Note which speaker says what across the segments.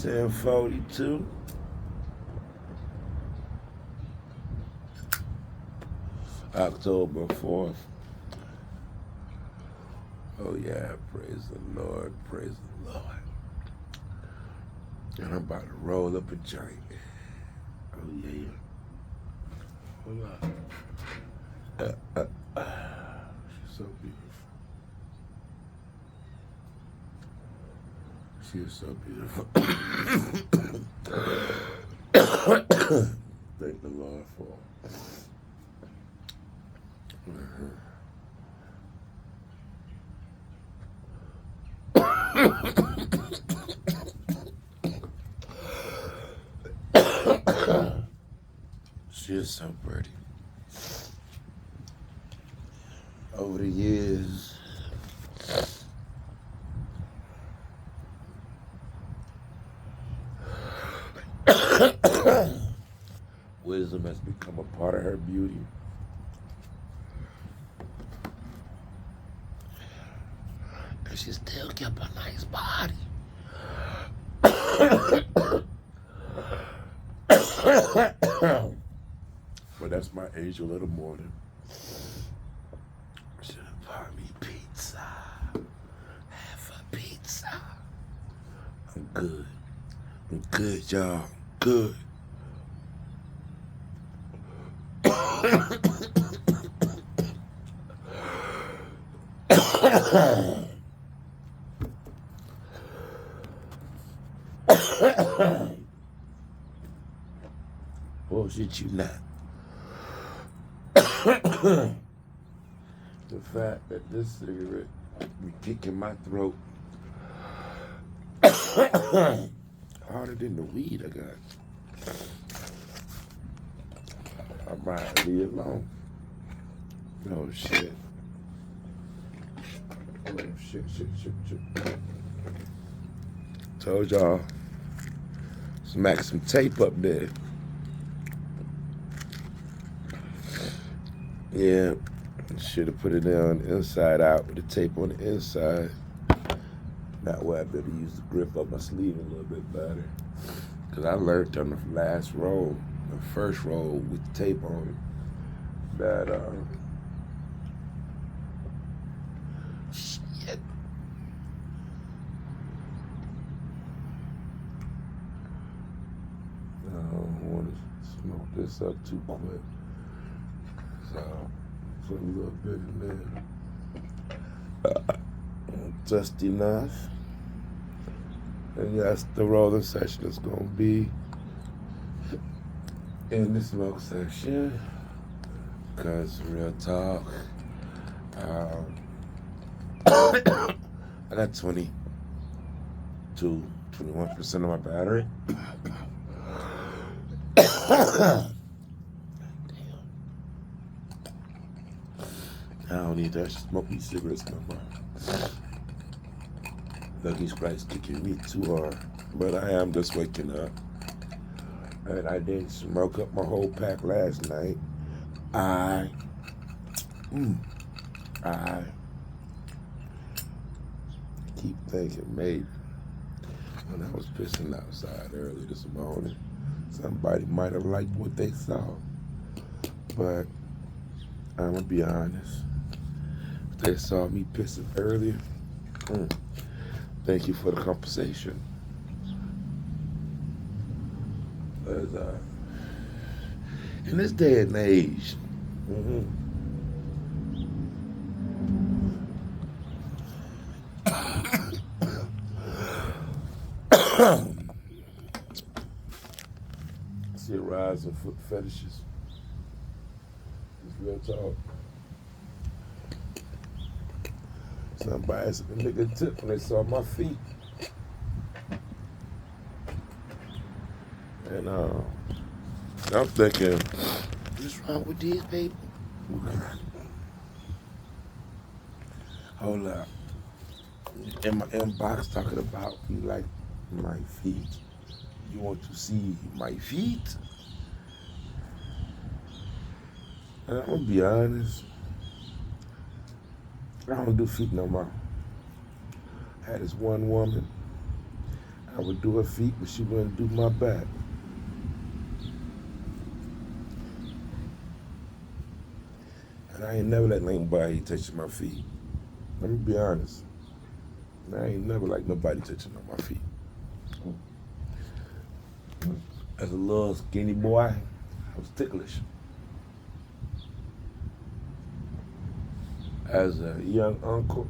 Speaker 1: 10:42. October 4th. Oh yeah, praise the Lord, praise the Lord. And I'm about to roll up a joint. Oh yeah. Hold on. She's so beautiful. She is so beautiful. Thank the Lord for She is so pretty. Over the years, wisdom has become a part of her beauty. And she still kept a nice body. But that's my angel of the morning. Should have bought me pizza. Half a pizza. I'm good. I'm good, y'all. Good. Bullshit you not. The fact that this cigarette be kicking my throat harder than the weed I got. I might leave it alone. Oh shit. Oh shit. Told y'all. Smack some tape up there. Yeah. Should have put it down inside out with the tape on the inside. That way I better use the grip of my sleeve a little bit better. Because I learned on the last roll, the first roll with the tape on it, that, shit. I don't want to smoke this up too quick. So, put a little bit in there. Just enough. And yes, the rolling section is going to be in the smoke section. Because, real talk, I got 21% of my battery. I don't need to smoke these cigarettes no more. Lucky Strike's kicking me too hard. But I am just waking up. And I didn't smoke up my whole pack last night. I keep thinking maybe when I was pissing outside early this morning, somebody might have liked what they saw. But I'm going to be honest. If they saw me pissing earlier, thank you for the compensation. Because in this day and age, see a rise in foot fetishes. It's real talk. Somebody asked a nigga tip when they saw my feet. And I'm thinking, what's wrong with these people? Hold up. In my inbox talking about you like my feet. You want to see my feet? And I'm gonna be honest. I don't do feet no more. I had this one woman. I would do her feet, but she wouldn't do my back. And I ain't never let anybody touch my feet. Let me be honest. I ain't never like nobody touching on my feet. As a little skinny boy, I was ticklish. As a young uncle,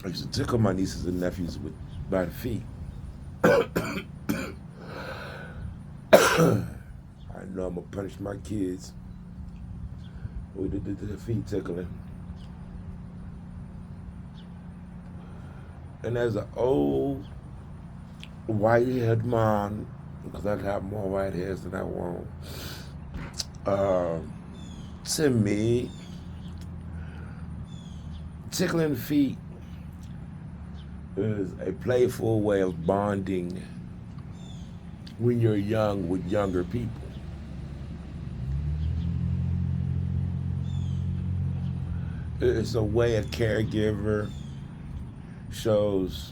Speaker 1: I used to tickle my nieces and nephews by the feet. I know I'm gonna punish my kids with the feet tickling. And as an old white-haired mom, because I got more white hairs than I want, to me, tickling feet is a playful way of bonding when you're young with younger people. It's a way a caregiver shows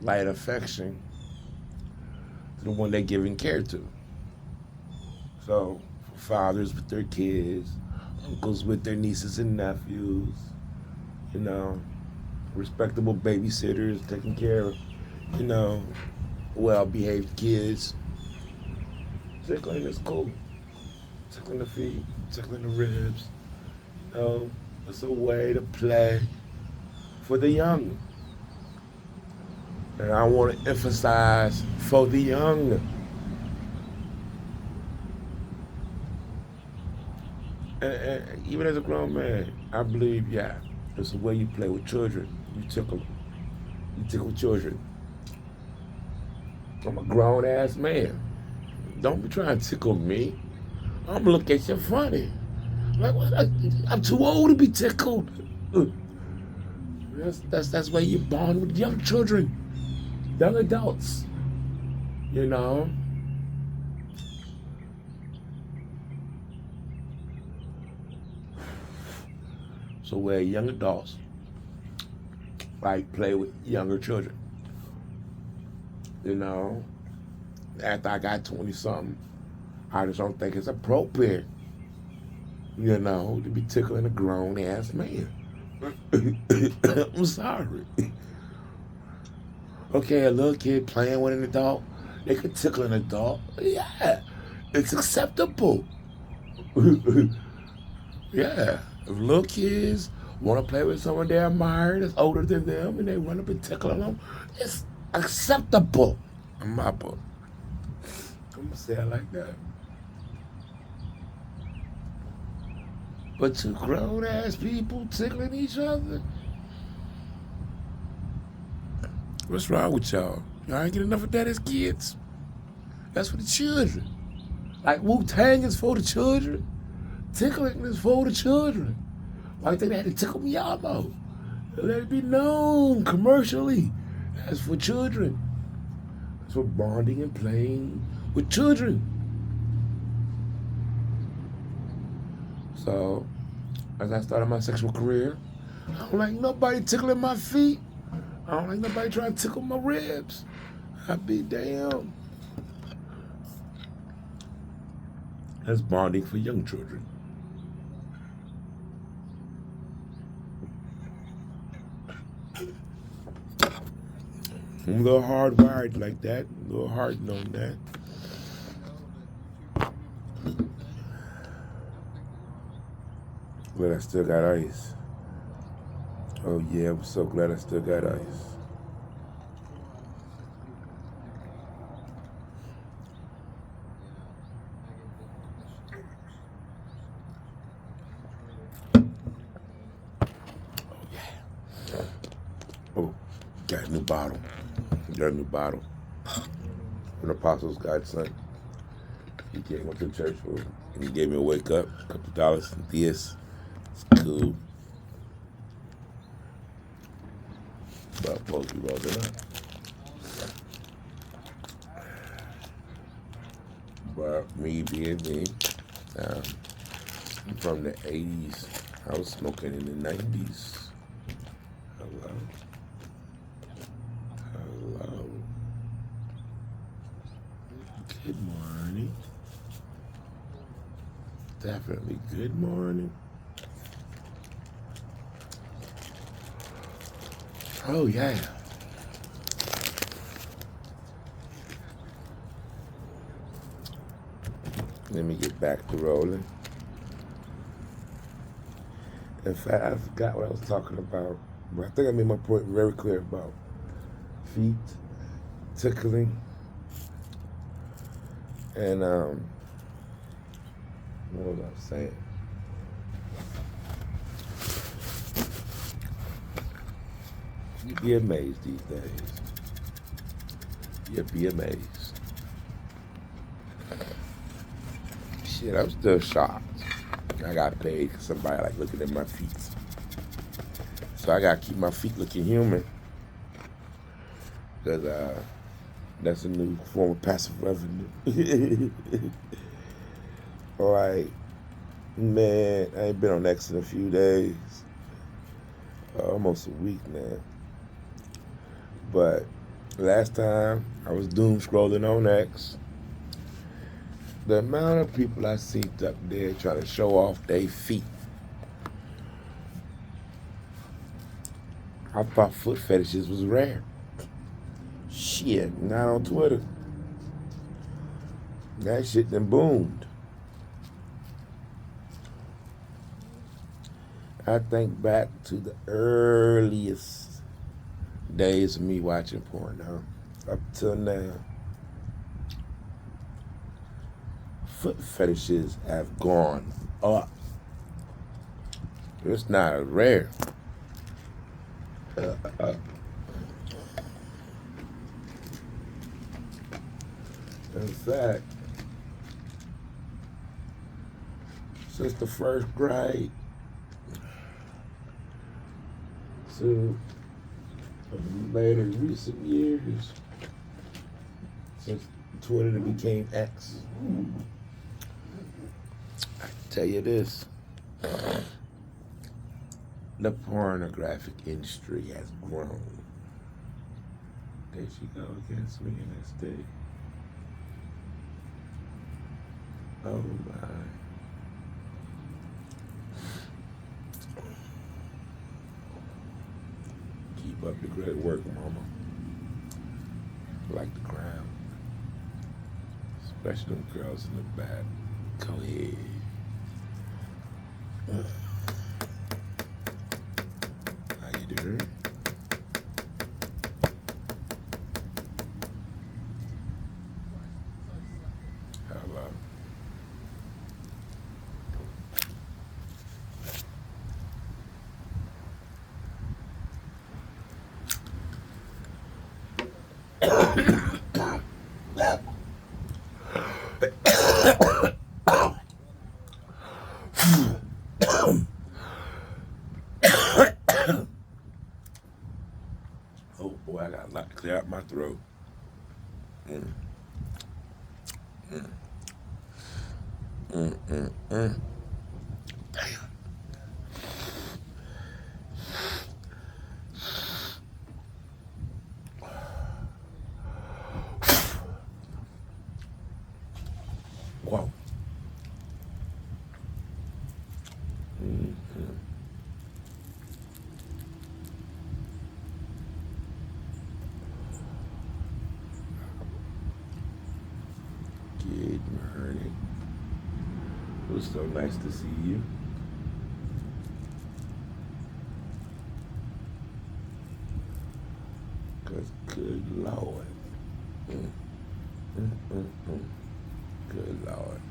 Speaker 1: light affection to the one they're giving care to. So, fathers with their kids, uncles with their nieces and nephews, you know, respectable babysitters taking care of, you know, well-behaved kids. Tickling is cool. Tickling the feet, tickling the ribs. You know, it's a way to play for the young. And I want to emphasize for the young. And even as a grown man, I believe, yeah, it's the way you play with children. You tickle them. You tickle children. I'm a grown-ass man. Don't be trying to tickle me. I'm gonna look at you funny. Like, what? I'm too old to be tickled. That's why you bond with young children, young adults. You know. So where young adults like play with younger children. You know. After I got 20-something, I just don't think it's appropriate, you know, to be tickling a grown-ass man. I'm sorry. Okay, a little kid playing with an adult, they could tickle an adult. Yeah, it's acceptable. Yeah, if little kids want to play with someone they admire that's older than them and they run up and tickle them, it's acceptable in my book. I'm gonna say it like that. But two grown-ass people tickling each other? What's wrong with y'all? Y'all ain't get enough of that as kids? That's for the children. Like Wu-Tang is for the children. Tickling is for the children. Why you think they had to tickle Miyamo? Let it be known commercially. That's for children. That's for bonding and playing with children. So, as I started my sexual career, I don't like nobody tickling my feet. I don't like nobody trying to tickle my ribs. I'd be damn. That's bonding for young children. I'm a little hardwired like that, a little hardened on that. But I still got ice. Oh yeah, I'm so glad I still got ice. Oh, got a new bottle. Got a new bottle. An Apostles Godson. He came up to the church for, and he gave me a wake up, a couple dollars and this. It's cool. But I'm supposed to be rolling up. But me being me, I'm from the 80s. I was smoking in the 90s. Hello. Hello. Good morning. Definitely good morning. Oh, yeah. Let me get back to rolling. In fact, I forgot what I was talking about, but I think I made my point very clear about feet tickling and what was I saying? You'd be amazed these days. You'd be amazed. Shit, I'm still shocked. I got paid because somebody like looking at my feet. So I gotta keep my feet looking human. Because that's a new form of passive revenue. Like, man, I ain't been on X in a few days. Almost a week now. But last time I was doom scrolling on X, the amount of people I seen up there trying to show off their feet. I thought foot fetishes was rare. Shit, not on Twitter. That shit done boomed. I think back to the earliest days of me watching porn, up till now. Foot fetishes have gone up. It's not as rare. In fact, since the first grade to later recent years, since Twitter became X, I can tell you this. The pornographic industry has grown. There she go again, swinging that stick. Oh my. Keep up the great work, mama. Like the crowd. Especially them girls in the back. Go ahead. How you doing? Hello. Oh boy, I got a lot to clear out my throat. Damn. Whoa. Good morning. It was so nice to see you. Cause good Lord. Good Lord.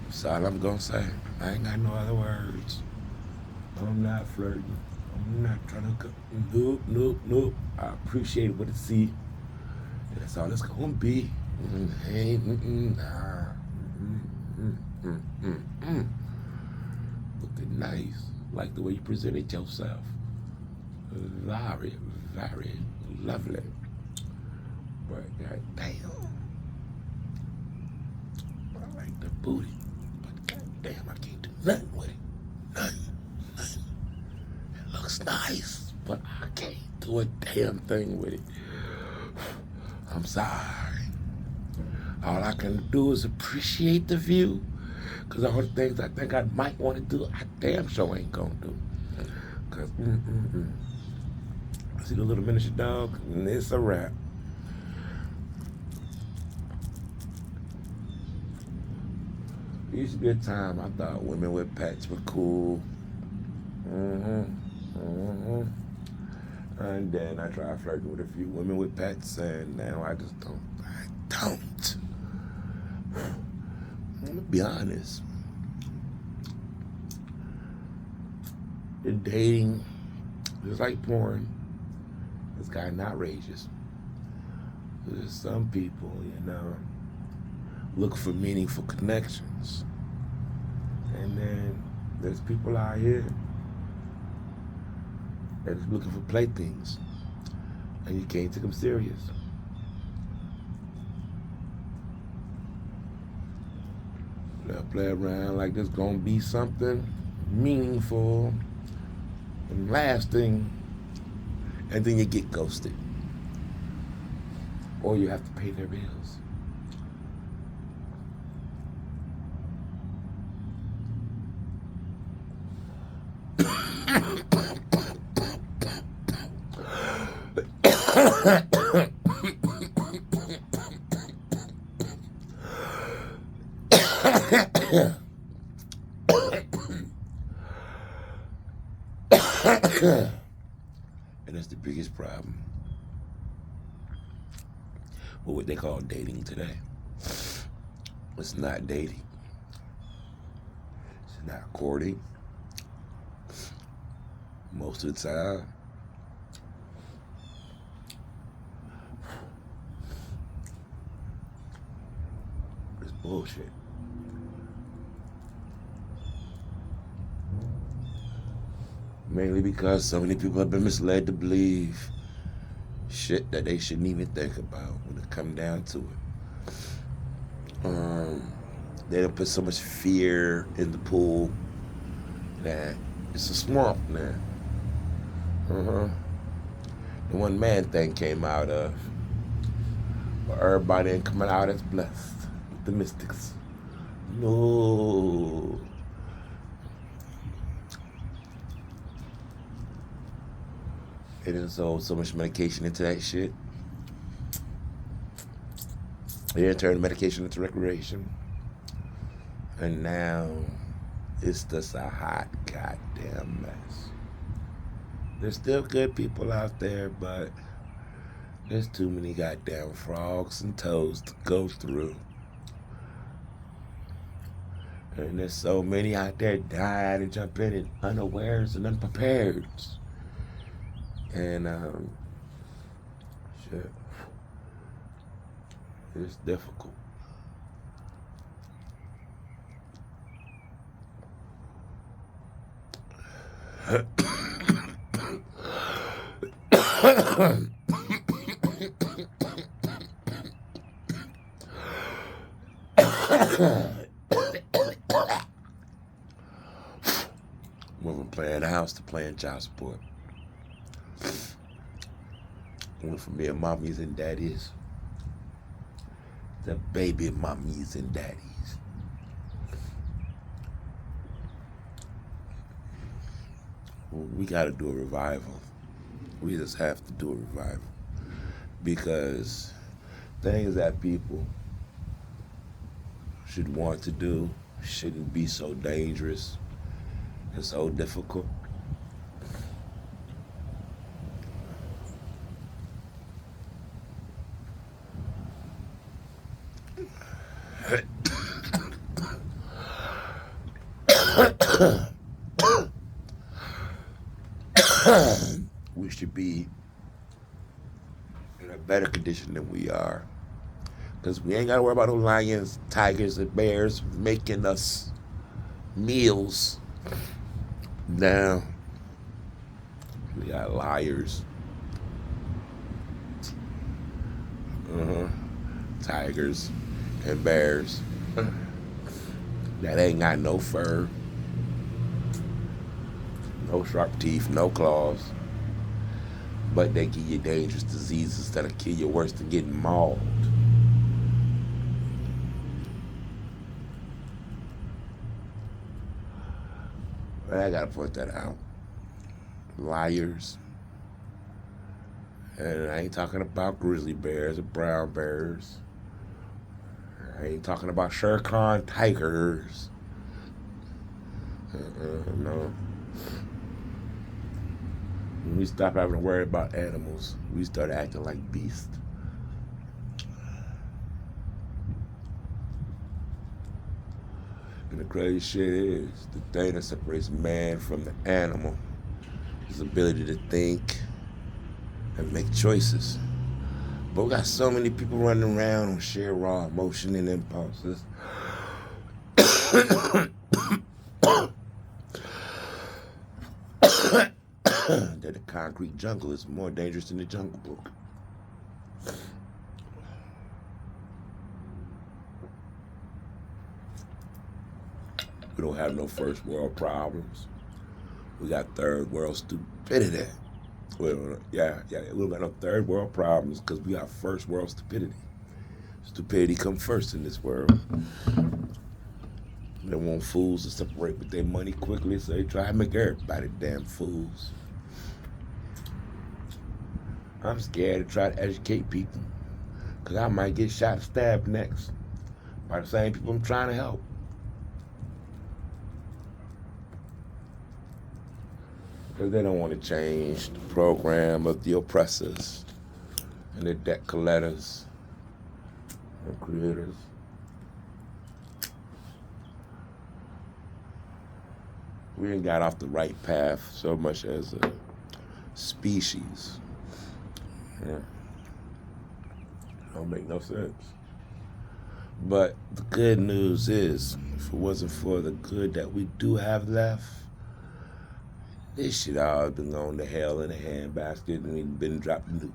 Speaker 1: That's all I'm gonna say. I ain't got no other words. I'm not flirting. I'm not trying to go. Nope. I appreciate what I see. And that's all it's gonna be. Hey, Looking nice. Like the way you presented yourself. Very, very lovely. But goddamn. I like the booty. But goddamn, I can't do nothing with it. Nothing. It looks nice, but I can't do a damn thing with it. I'm sorry. All I can do is appreciate the view, because all the things I think I might want to do, I damn sure ain't gonna do. Because, I see the little miniature dog, and it's a wrap. It used to be a time I thought women with pets were cool. And then I tried flirting with a few women with pets, and now I just don't. I don't. I'm gonna be honest. The dating, just like porn, it's gotten outrageous. There's some people, look for meaningful connections. And then there's people out here that is looking for playthings. And you can't take them serious. They'll play around like there's gonna be something meaningful and lasting, and then you get ghosted. Or you have to pay their bills. And that's the biggest problem with what they call dating today. It's not dating. It's not courting. Most of the time, it's bullshit. Mainly because so many people have been misled to believe shit that they shouldn't even think about when it come down to it. They don't put so much fear in the pool that it's a swamp now. The one man thing came out of, but everybody ain't coming out as blessed with the mystics. No. They done sold so much medication into that shit. They done turned medication into recreation. And now it's just a hot goddamn mess. There's still good people out there, but there's too many goddamn frogs and toads to go through. And there's so many out there dying and jumping in unawares and unprepareds. And shit, it's difficult. Went from playing house to playing child support. Went from being mommies and daddies to baby mommies and daddies. We got to do a revival. We just have to do a revival. Because things that people should want to do shouldn't be so dangerous and so difficult. We should be in a better condition than we are. Because we ain't got to worry about no lions, tigers, and bears making us meals. Now, we got liars. Tigers and bears that ain't got no fur, no sharp teeth, no claws. but they give you dangerous diseases that'll kill you worse than getting mauled. But I gotta point that out. Liars. And I ain't talking about grizzly bears or brown bears. I ain't talking about Shere Khan tigers. No. When we stop having to worry about animals, we start acting like beasts. And the crazy shit is, the thing that separates man from the animal is the ability to think and make choices. But we got so many people running around on sheer raw emotion and impulses. That the concrete jungle is more dangerous than the Jungle Book. We don't have no first world problems. We got third world stupidity. We don't got no third world problems because we got first world stupidity. Stupidity come first in this world. They want fools to separate with their money quickly, so they try to make everybody damn fools. I'm scared to try to educate people because I might get shot or stabbed next by the same people I'm trying to help. Because they don't want to change the program of the oppressors and the debt collectors and creators. We ain't got off the right path so much as a species. Yeah. Don't make no sense. But the good news is, if it wasn't for the good that we do have left, this shit all been going to hell in a handbasket and we've been dropping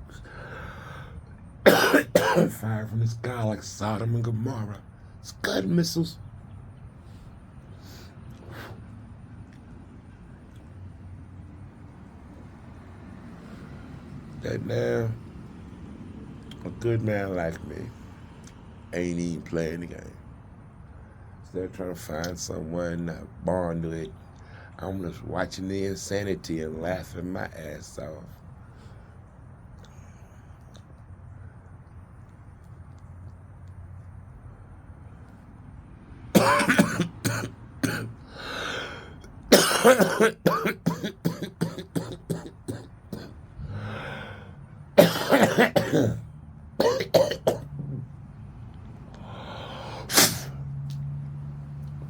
Speaker 1: nukes. Fire from the sky like Sodom and Gomorrah. Scud missiles. That now, a good man like me ain't even playing the game. Instead of trying to find someone to bond with, I'm just watching the insanity and laughing my ass off.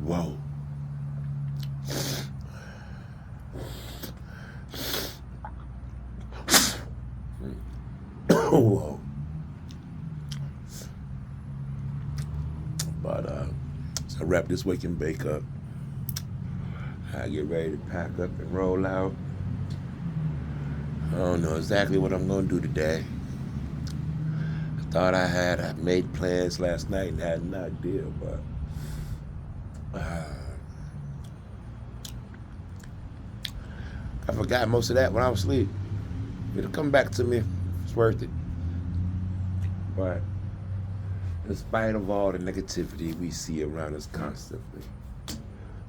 Speaker 1: Whoa. Whoa. But so I wrap this wake and bake up. I get ready to pack up and roll out. I don't know exactly what I'm gonna do today. I thought I made plans last night and had an idea, but I forgot most of that when I was asleep. It'll come back to me. It's worth it. But in spite of all the negativity we see around us constantly,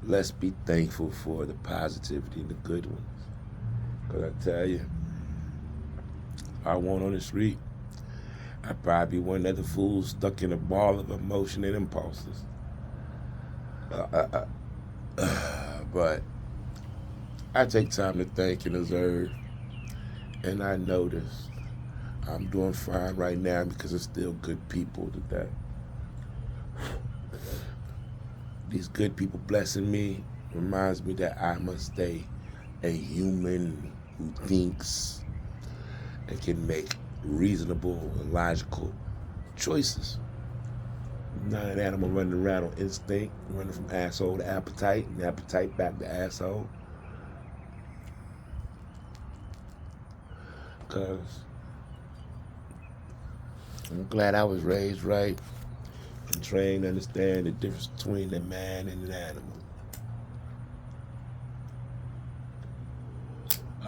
Speaker 1: let's be thankful for the positivity and the good ones. Because I tell you, if I went on the street, I'd probably be one of the fools stuck in a ball of emotion and impulses. But I take time to thank and observe, and I noticed I'm doing fine right now because there's still good people today. These good people blessing me reminds me that I must stay a human who thinks and can make reasonable and logical choices. I'm not an animal running around on instinct, running from asshole to appetite and appetite back to asshole. Because I'm glad I was raised right and trained to understand the difference between a man and an animal.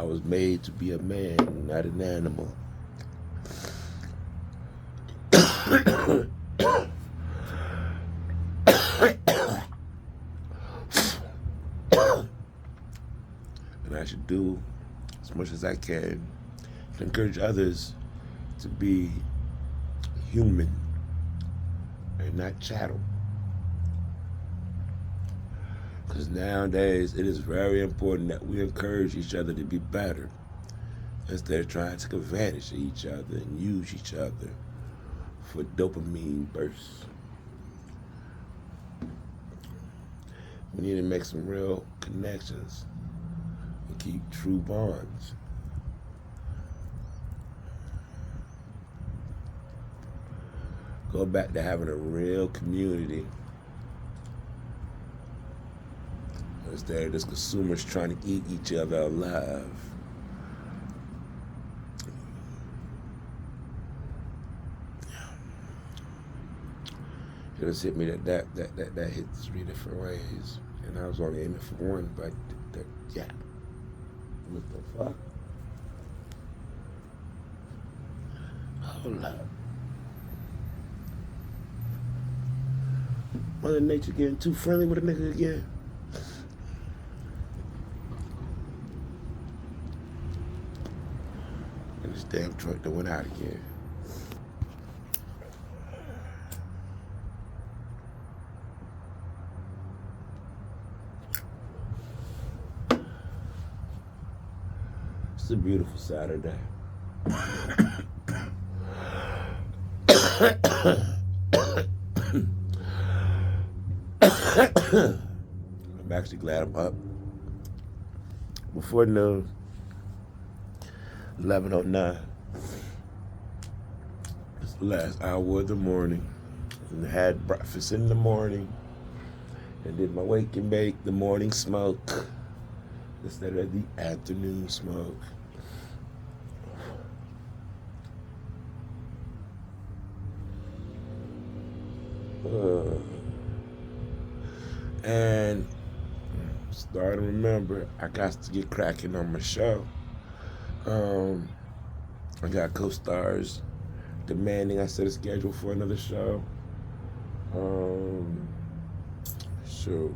Speaker 1: I was made to be a man, not an animal. And I should do as much as I can to encourage others to be human and not chattel. Because nowadays it is very important that we encourage each other to be better instead of trying to take advantage of each other and use each other for dopamine bursts. We need to make some real connections and keep true bonds. Go back to having a real community instead of just consumers trying to eat each other alive. It just hit me that hit 3 different ways, and I was only aiming for one, but yeah. What the fuck? Hold up. Mother Nature getting too friendly with a nigga again. And this damn truck that went out again. It's a beautiful Saturday. I'm actually glad I'm up. Before noon, 11:09. It's the last hour of the morning. And had breakfast in the morning. And did my wake and bake, the morning smoke, instead of the afternoon smoke. And starting to remember, I got to get cracking on my show. I got co-stars demanding I set a schedule for another show. Shoot.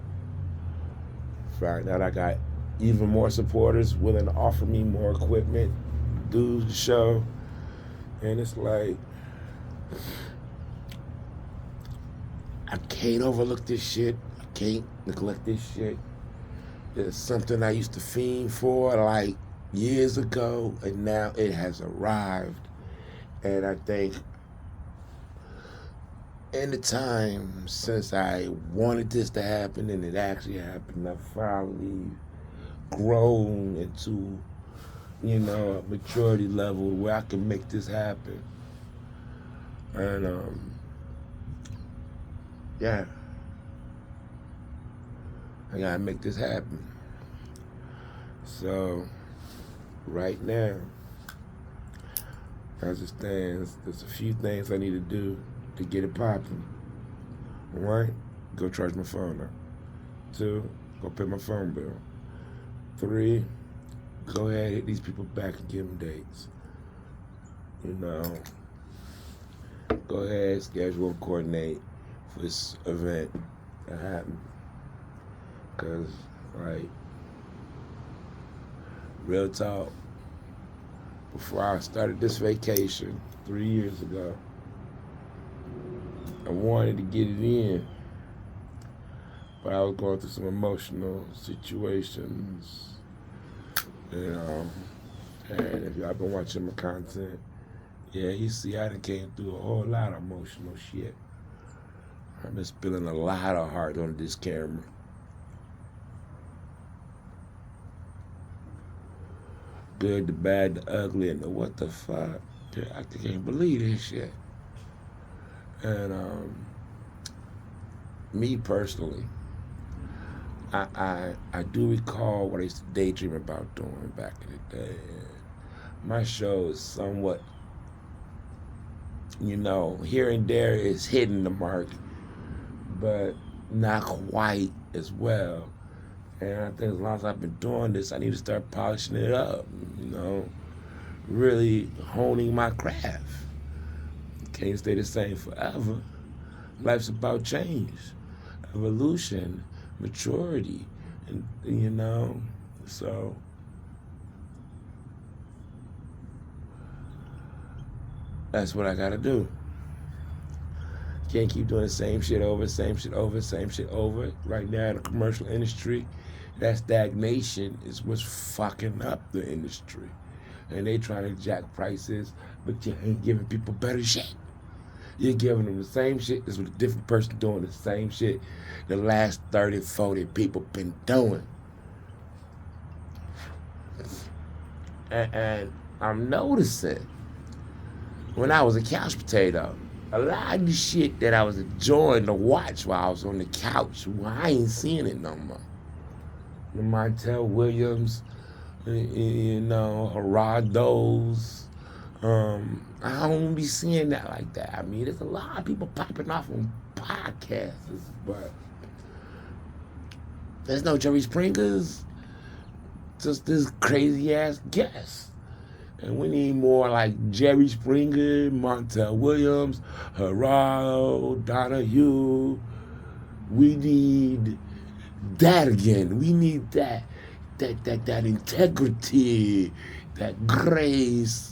Speaker 1: Find out I got even more supporters willing to offer me more equipment, do the show. And it's like, I can't overlook this shit. I can't neglect this shit. It's something I used to fiend for like years ago, and now it has arrived. And I think in the time since I wanted this to happen and it actually happened, I've finally grown into, a maturity level where I can make this happen. And yeah, I gotta make this happen. So right now, as it stands, there's a few things I need to do to get it popping. 1, go charge my phone up. 2, go pay my phone bill. 3, go ahead, hit these people back and give them dates. Go ahead, schedule and coordinate for this event to happen. Because, real talk, before I started this vacation 3 years ago, I wanted to get it in, but I was going through some emotional situations, and if y'all been watching my content, yeah, you see I done came through a whole lot of emotional shit. I've been spilling a lot of heart on this camera. Good, the bad, the ugly, and the what the fuck. I can't believe this shit. And me personally, I do recall what I used to daydream about doing back in the day. My show is somewhat, here and there is hitting the mark, but not quite as well And I think as long as I've been doing this, I need to start polishing it up, really honing my craft. Can't stay the same forever. Life's about change, evolution, maturity, and so that's what I gotta do. Can't keep doing the same shit over, same shit over, same shit over. Right now in the commercial industry, that stagnation is what's fucking up the industry. And they trying to jack prices, but you ain't giving people better shit. You're giving them the same shit as with a different person doing the same shit the last 30, 40 people been doing. And I'm noticing when I was a couch potato, a lot of the shit that I was enjoying to watch while I was on the couch, well, I ain't seeing it no more. The Montel Williams, Gerardo's. I don't be seeing that like that. I mean, there's a lot of people popping off on podcasts, but there's no Jerry Springers, just this crazy ass guest. And we need more like Jerry Springer, Montel Williams, Gerardo, Donahue. We need that again. We need that integrity, that grace,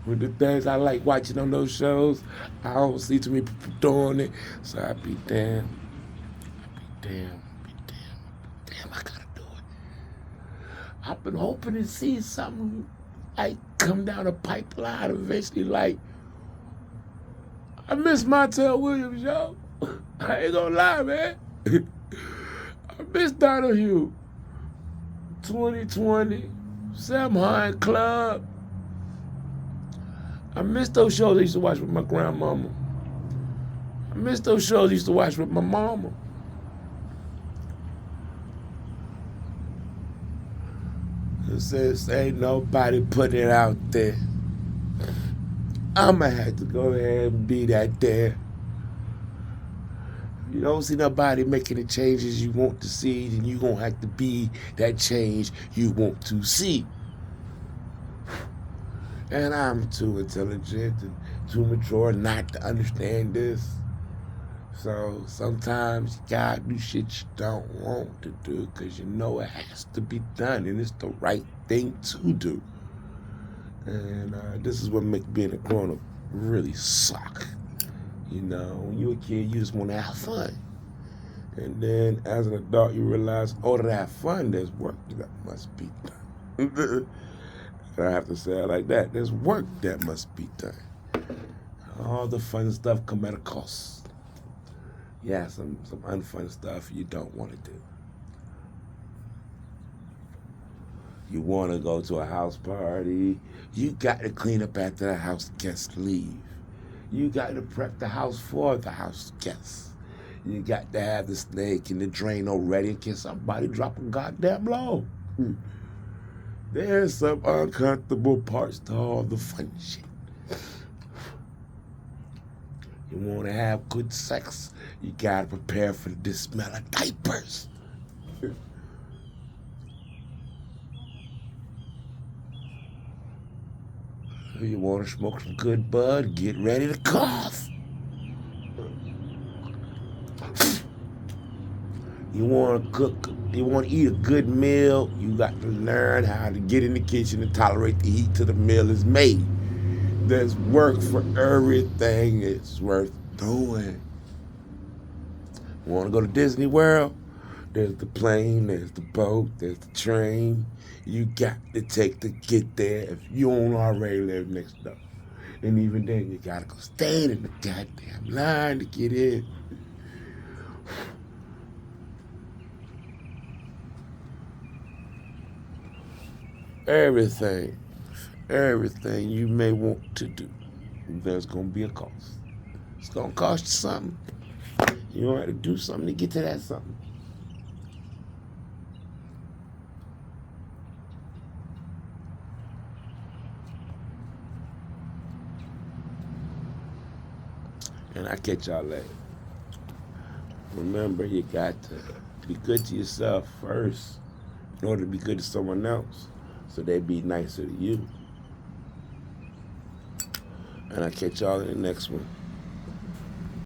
Speaker 1: With the things I like watching on those shows, I don't see too many people doing it. So I be damn, I gotta do it. I've been hoping to see something like come down the pipeline eventually. Like, I miss Montel Williams, yo. I ain't gonna lie, man. I miss Donahue. 2020, Sam Hunt Club. I miss those shows I used to watch with my grandmama. I miss those shows I used to watch with my mama. It says ain't nobody put it out there. I'ma have to go ahead and be that there. You don't see nobody making the changes you want to see, then you gonna have to be that change you want to see. And I'm too intelligent and too mature not to understand this. So sometimes you gotta do shit you don't want to do because you know it has to be done and it's the right thing to do. And this is what makes being a grown-up really suck. When you're a kid, you just want to have fun. And then as an adult, you realize, in order to have fun, there's work that must be done. I have to say it like that. There's work that must be done. All the fun stuff come at a cost. Yeah, some unfun stuff you don't want to do. You want to go to a house party, you got to clean up after the house guests leave. You got to prep the house for the house guests. You got to have the snake and the Drano ready in case somebody drop a goddamn load. There's some uncomfortable parts to all the fun shit. You want to have good sex, you got to prepare for the smell of diapers. You want to smoke some good bud, get ready to cough. You want to cook, you want to eat a good meal, you got to learn how to get in the kitchen and tolerate the heat till the meal is made. There's work for everything it's worth doing. Want to go to Disney World? There's the plane, there's the boat, there's the train. You got to take to get there if you don't already live next door. And even then, you got to go stand in the goddamn line to get in. Everything you may want to do, there's going to be a cost. It's going to cost you something. You're going to have to do something to get to that something. And I catch y'all later. Remember, you got to Be good to yourself first in order to be good to someone else, so they be nicer to you. And I'll catch y'all in the next one.